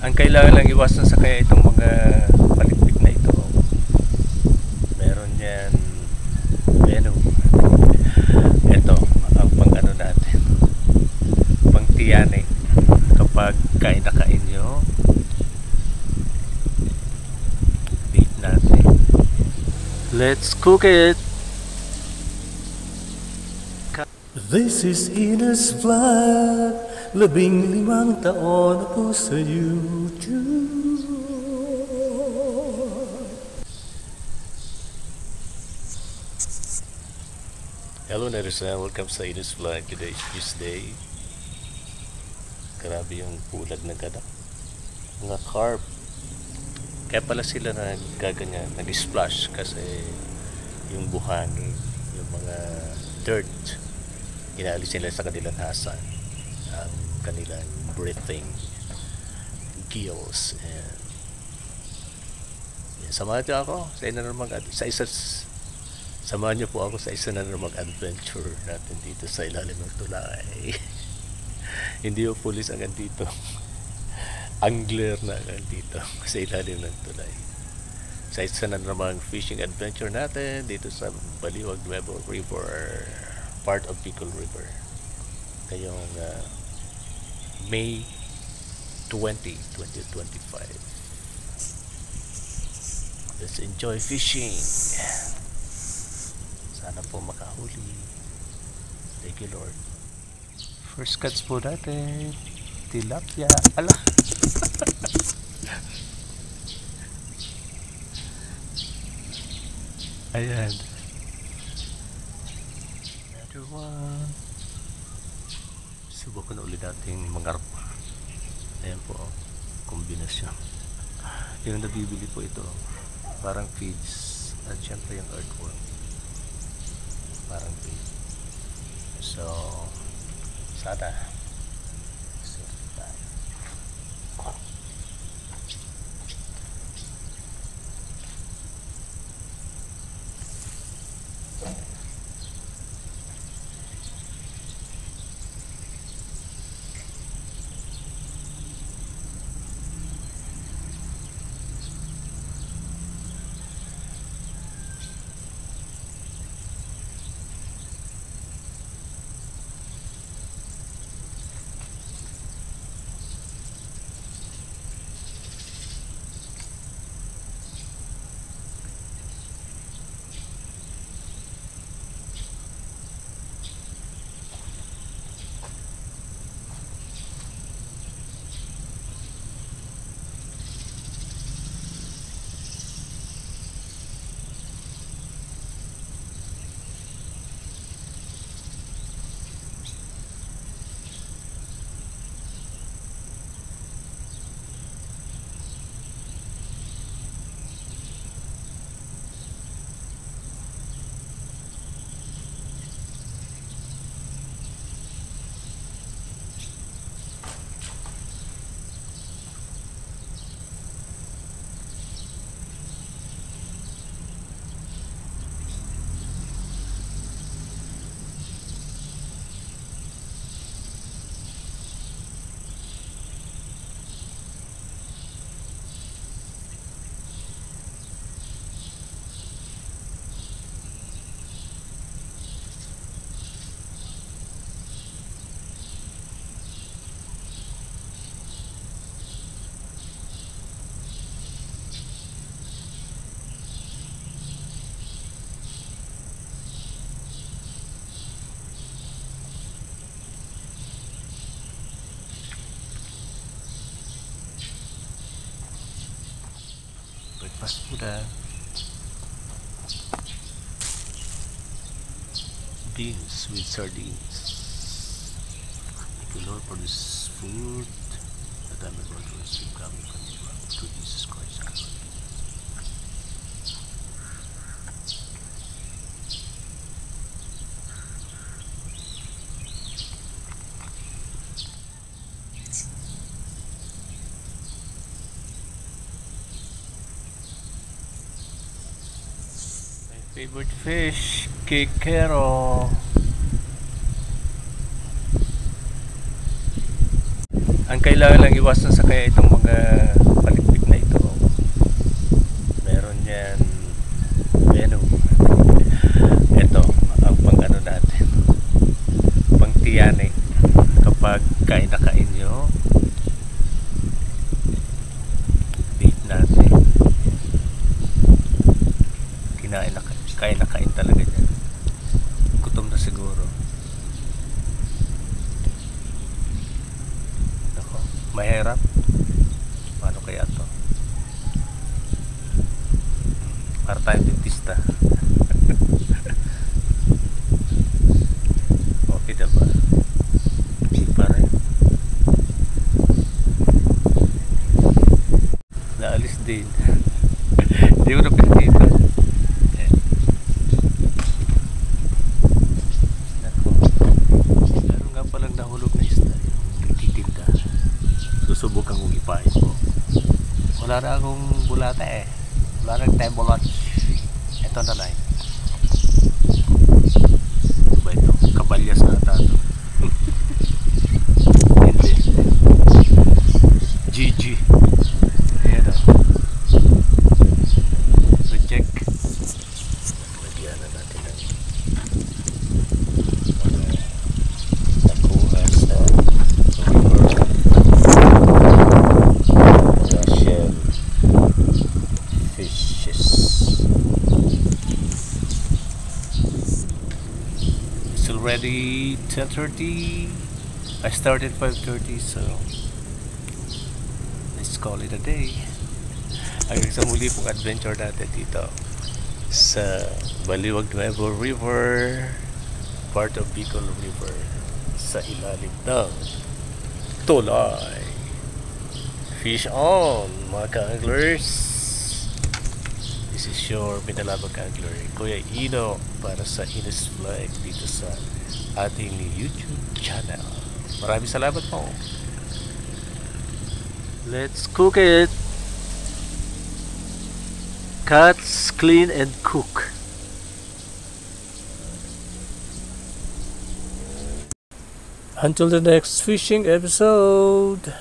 Ang kailangan lang iwasan sa kaya itong mga palitpik na ito, meron yan venom. Ito ang pang ano natin, pang tiyanin kapag kain na kain nyo beef natin. Let's cook it. This is Ines Vlog, 15 taon na po sa YouTube. Hello Nerisan, welcome sa Ines Vlog. Today is Tuesday. Grabe yung pulag ng gadak, mga carp. Kaya pala sila nagkaganyan, nag-splash kasi yung buhangin, yung mga dirt, inaalis nila sa kanilang hasan ang kanilang breathing gills. And samahan niyo ako sa samahan niyo po ako sa isa na namang adventure natin dito sa ilalim ng tulay. Hindi po pulis ang dito, angler na ang dito sa ilalim ng tulay sa isa na namang fishing adventure natin dito sa Baliwag Nuevo River, part of Bicol River, ngayong May 20, 2025. Let's enjoy fishing. Sana po makahuli. Thank you Lord. First cuts po natin, tilapia. Ala. Ayan. Another one. Subukan na ulit natin mangarap. Ayan po, kombinasyon. Yung nabibili po ito, parang feeds. At syempre yung earthworm, parang feed. So, sada. Breakfast food, beans with sardines. Thank you Lord for this food that I'm about to receive coming from you through Jesus Christ our Lord. Favorite fish, kikero. Ang kailangan lang iwasan sa kaya itong mga palikpik na ito. Meron yan menu. Ito ang pang ano natin, pang tiyanik. Kapag kain na kain nyo, date natin, kain na kain talaga yan. Gutom na siguro. Ako, mahirap. Paano kaya to? Para tayong dentista. Okay diba? Hindi pa rin. Naalis din. Hindi ko na pinakita. Nako. Meron nga palang nahulog na isda. Nagtitinda. Susubukan kong ipain ko. Wala na akong bulata eh. Wala na tayong bulat. Ito na lang. Ano ba ito? Kabalyas na ata ito. Hindi. GG. Ayan o. Reject. Lagyan na natin ang nakuha sa shell fishes. It's already 10:30. I started 5:30, so let's call it a day. Hanggang sa muli pong adventure natin dito sa Baliwag Nuevo River, part of Bicol River, sa ilalim ng tulay. Fish on, mga ka-anglers. This is your Pinalabag Angler, Kuya Ino, para sa Ines Vlog dito sa ating YouTube channel. Maraming salamat po. Let's cook it. Cuts, clean, and cook. Until the next fishing episode.